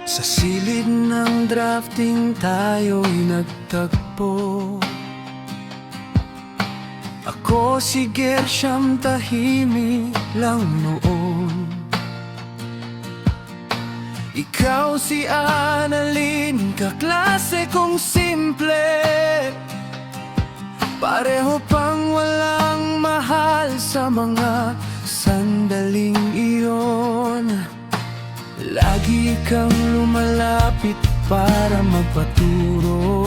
Sa silid ng drafting tayo'y nagtagpo. Ako si Gersham, tahimik lang noon. Ikaw si Annalyn, kaklase kong simple. Pareho pang walang mahal sa mga sandaling iyon. Lagi kang lumalapit para magpaturo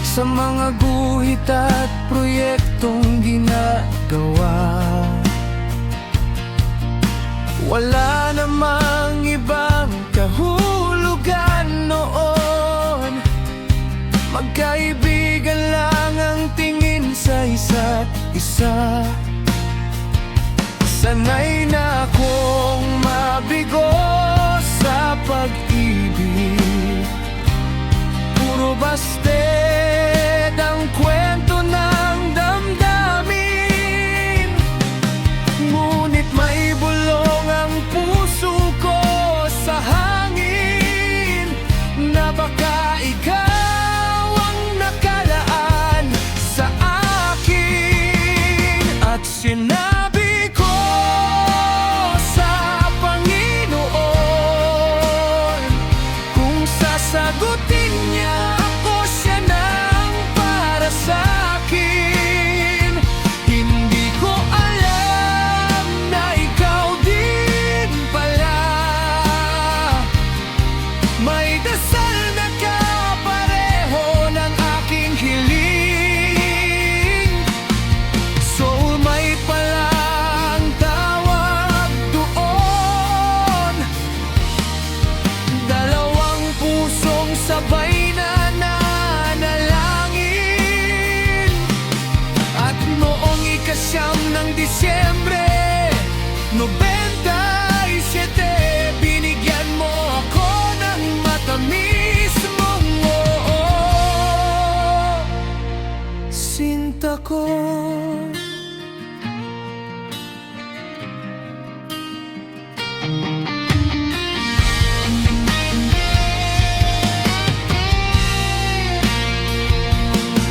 sa mga guhit at proyektong ginagawa. Wala namang ibang kahulugan noon. Magkaibigan lang ang tingin sa isa't isa. Sanay na akong mabigo sa pag-ibig. Puro basted ang kwento ng damdamin. Ngunit may bulong ang puso ko sa hangin, na baka ikaw ang nakalaan sa akin. At sinabi ko sa Panginoon, kung sasagutin niya ako, siya nang para sa akin. Hindi ko alam na ikaw din pala. May dasal na kapareho ng aking hiling. Soulmate pala ang tawag doon. Dalawang pusong sabay na nanalangin. At noong ika-9 ng Disyembre 97, binigyan mo ako ng matamis mong oo. Sinta ko.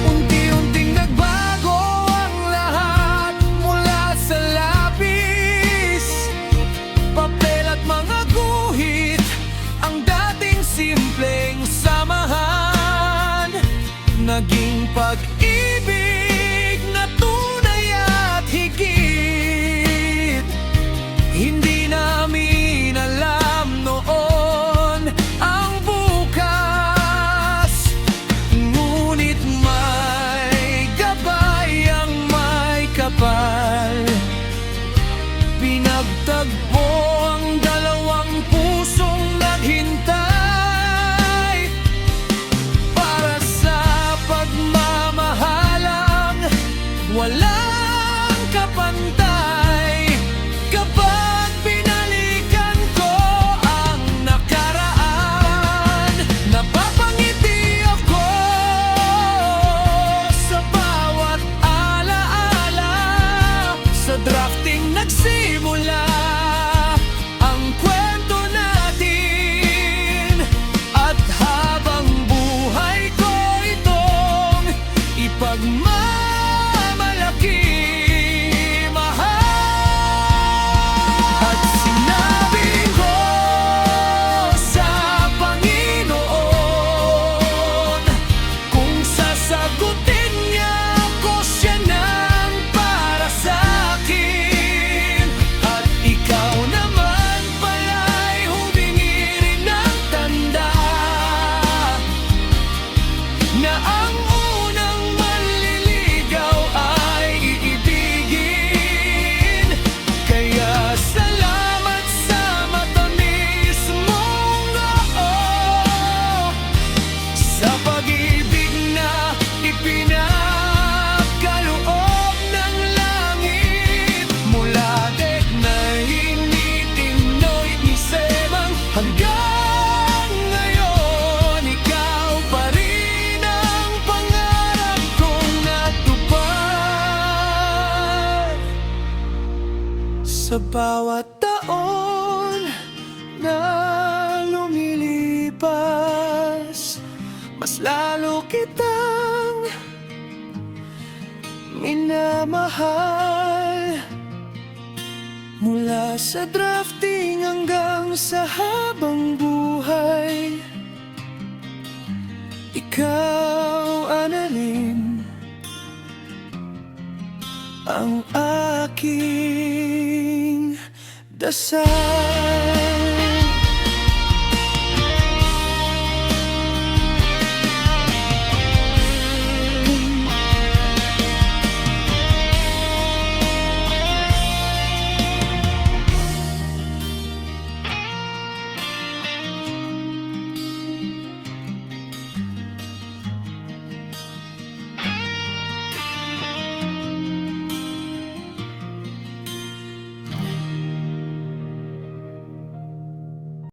Unti-unting nagbago ang lahat, mula sa lapis, papel at mga guhit. Ang dating simpleng samahan naging pag-ibig na tunay at higit. Hindi namin alam noon ang bukas, ngunit may gabay ang may kapal. Pinagtagpo ang dalawang pusong naghintay para sa pagmamahalang walang kapantay. Kapag binalikan ko ang nakaraan, napapangiti ako sa bawat alaala. Sa drafting nagsimula ang kwento natin, at habang buhay ko itong ipagmamalaki. At sinabi ko sa Panginoon, kung sasagutin niya ako, siya nang para sa akin. At ikaw naman pala'y humingi rin ng tanda, na ang unang manliligaw ay iibigin. Kaya salamat sa matamis mong oo, sa pag-ibig na ipinagkaloob ng langit. Mula dek na hinitinoy ni Semang hanggang ngayon, ikaw pa rin ang pangarap kong natupad. Sa bawat taon na kitang minamahal. Mula sa drafting hanggang sa habang buhay, ikaw, Annalyn, ang aking dasal.